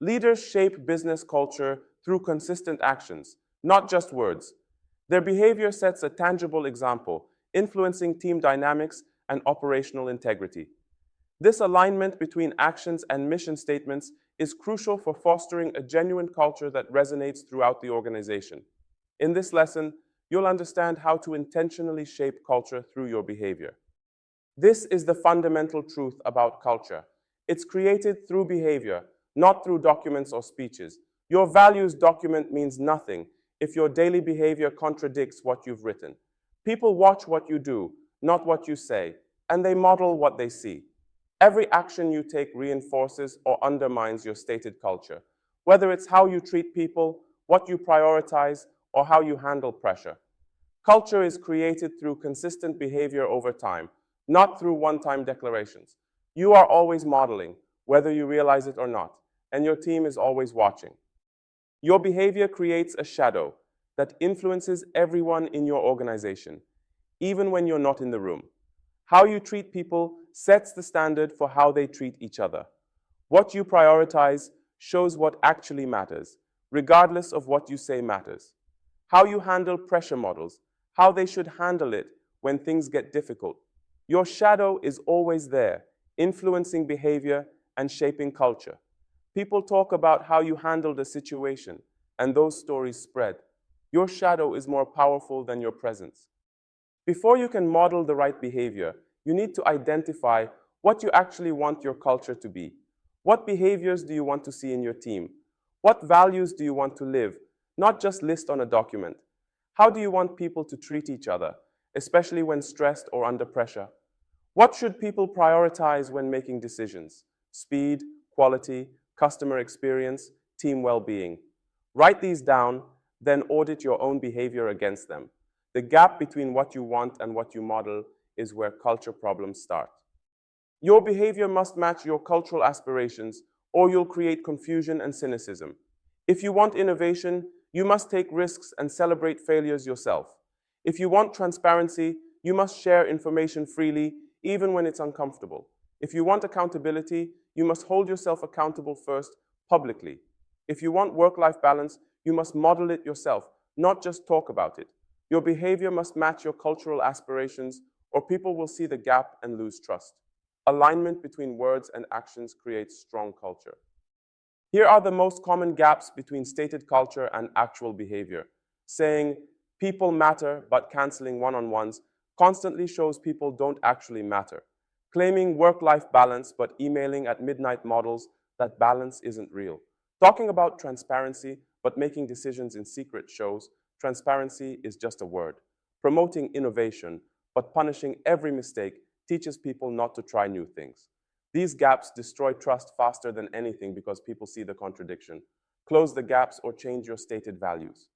Leaders shape business culture through consistent actions, not just words. Their behavior sets a tangible example, influencing team dynamics and operational integrity. This alignment between actions and mission statements is crucial for fostering a genuine culture that resonates throughout the organization. In this lesson, you'll understand how to intentionally shape culture through your behavior. This is the fundamental truth about culture. It's created through behavior, not through documents or speeches. Your values document means nothing if your daily behavior contradicts what you've written. People watch what you do, not what you say, and they model what they see. Every action you take reinforces or undermines your stated culture, whether it's how you treat people, what you prioritize, or how you handle pressure. Culture is created through consistent behavior over time, not through one-time declarations. You are always modeling, whether you realize it or not, and your team is always watching. Your behavior creates a shadow that influences everyone in your organization, even when you're not in the room. How you treat people sets the standard for how they treat each other. What you prioritize shows what actually matters, regardless of what you say matters. How you handle pressure models, how they should handle it when things get difficult. Your shadow is always there, influencing behavior and shaping culture. People talk about how you handled a situation, and those stories spread. Your shadow is more powerful than your presence. Before you can model the right behavior, you need to identify what you actually want your culture to be. What behaviors do you want to see in your team? What values do you want to live, not just list on a document? How do you want people to treat each other, especially when stressed or under pressure? What should people prioritize when making decisions? Speed, quality, customer experience, team well-being. Write these down, then audit your own behavior against them. The gap between what you want and what you model is where culture problems start. Your behavior must match your cultural aspirations, or you'll create confusion and cynicism. If you want innovation, you must take risks and celebrate failures yourself. If you want transparency, you must share information freely, even when it's uncomfortable. If you want accountability, you must hold yourself accountable first, publicly. If you want work-life balance, you must model it yourself, not just talk about it. Your behavior must match your cultural aspirations, or people will see the gap and lose trust. Alignment between words and actions creates strong culture. Here are the most common gaps between stated culture and actual behavior. Saying, people matter, but canceling one-on-ones constantly shows people don't actually matter. Claiming work-life balance, but emailing at midnight models that balance isn't real. Talking about transparency, but making decisions in secret shows transparency is just a word. Promoting innovation, but punishing every mistake teaches people not to try new things. These gaps destroy trust faster than anything because people see the contradiction. Close the gaps or change your stated values.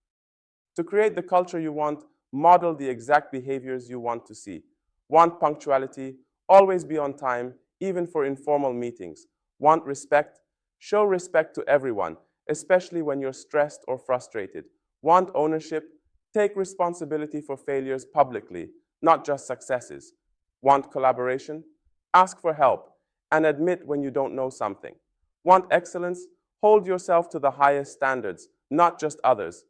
To create the culture you want, model the exact behaviors you want to see. Want punctuality? Always be on time, even for informal meetings. Want respect? Show respect to everyone, especially when you're stressed or frustrated. Want ownership? Take responsibility for failures publicly, not just successes. Want collaboration? Ask for help and admit when you don't know something. Want excellence? Hold yourself to the highest standards, not just others.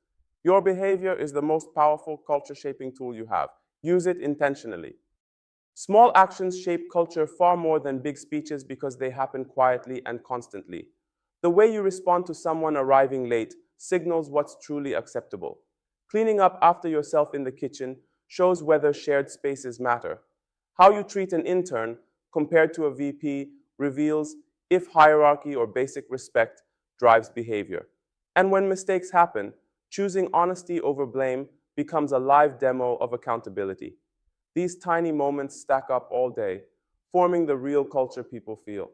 Your behavior is the most powerful culture-shaping tool you have. Use it intentionally. Small actions shape culture far more than big speeches because they happen quietly and constantly. The way you respond to someone arriving late signals what's truly acceptable. Cleaning up after yourself in the kitchen shows whether shared spaces matter. How you treat an intern compared to a VP reveals if hierarchy or basic respect drives behavior. And when mistakes happen, choosing honesty over blame becomes a live demo of accountability. These tiny moments stack up all day, forming the real culture people feel.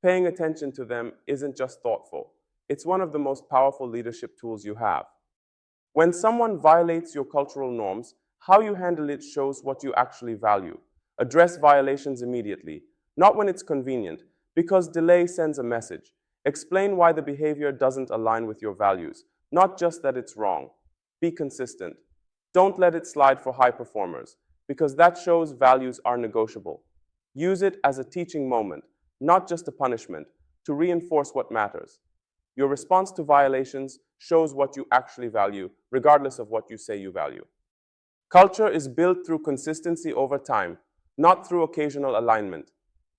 Paying attention to them isn't just thoughtful. It's one of the most powerful leadership tools you have. When someone violates your cultural norms, how you handle it shows what you actually value. Address violations immediately, not when it's convenient, because delay sends a message. Explain why the behavior doesn't align with your values, not just that it's wrong. Be consistent. Don't let it slide for high performers, because that shows values are negotiable. Use it as a teaching moment, not just a punishment, to reinforce what matters. Your response to violations shows what you actually value, regardless of what you say you value. Culture is built through consistency over time, not through occasional alignment.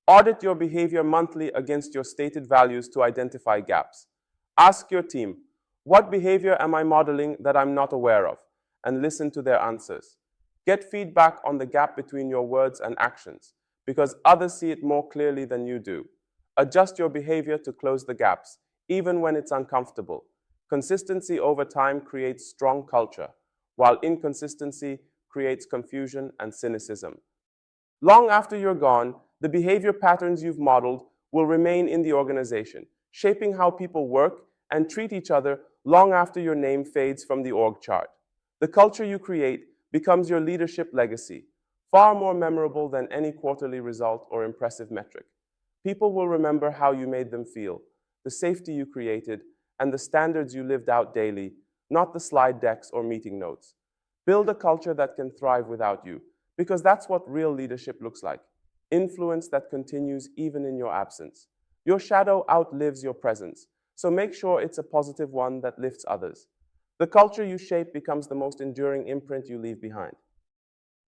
Audit your behavior monthly against your stated values to identify gaps. Ask your team, what behavior am I modeling that I'm not aware of? And listen to their answers. Get feedback on the gap between your words and actions, because others see it more clearly than you do. Adjust your behavior to close the gaps, even when it's uncomfortable. Consistency over time creates strong culture, while inconsistency creates confusion and cynicism. Long after you're gone, the behavior patterns you've modeled will remain in the organization, shaping how people work and treat each other long after your name fades from the org chart. The culture you create becomes your leadership legacy, far more memorable than any quarterly result or impressive metric. People will remember how you made them feel, the safety you created, and the standards you lived out daily, not the slide decks or meeting notes. Build a culture that can thrive without you, because that's what real leadership looks like. Influence that continues even in your absence. Your shadow outlives your presence, so make sure it's a positive one that lifts others. The culture you shape becomes the most enduring imprint you leave behind.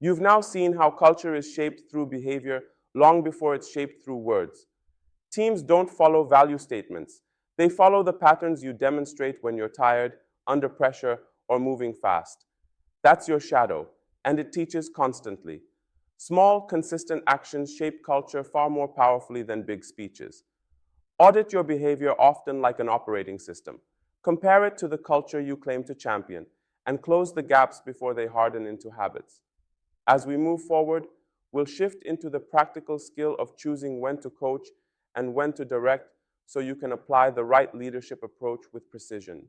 You've now seen how culture is shaped through behavior long before it's shaped through words. Teams don't follow value statements. They follow the patterns you demonstrate when you're tired, under pressure, or moving fast. That's your shadow, and it teaches constantly. Small, consistent actions shape culture far more powerfully than big speeches. Audit your behavior often like an operating system. Compare it to the culture you claim to champion, and close the gaps before they harden into habits. As we move forward, we'll shift into the practical skill of choosing when to coach and when to direct so you can apply the right leadership approach with precision.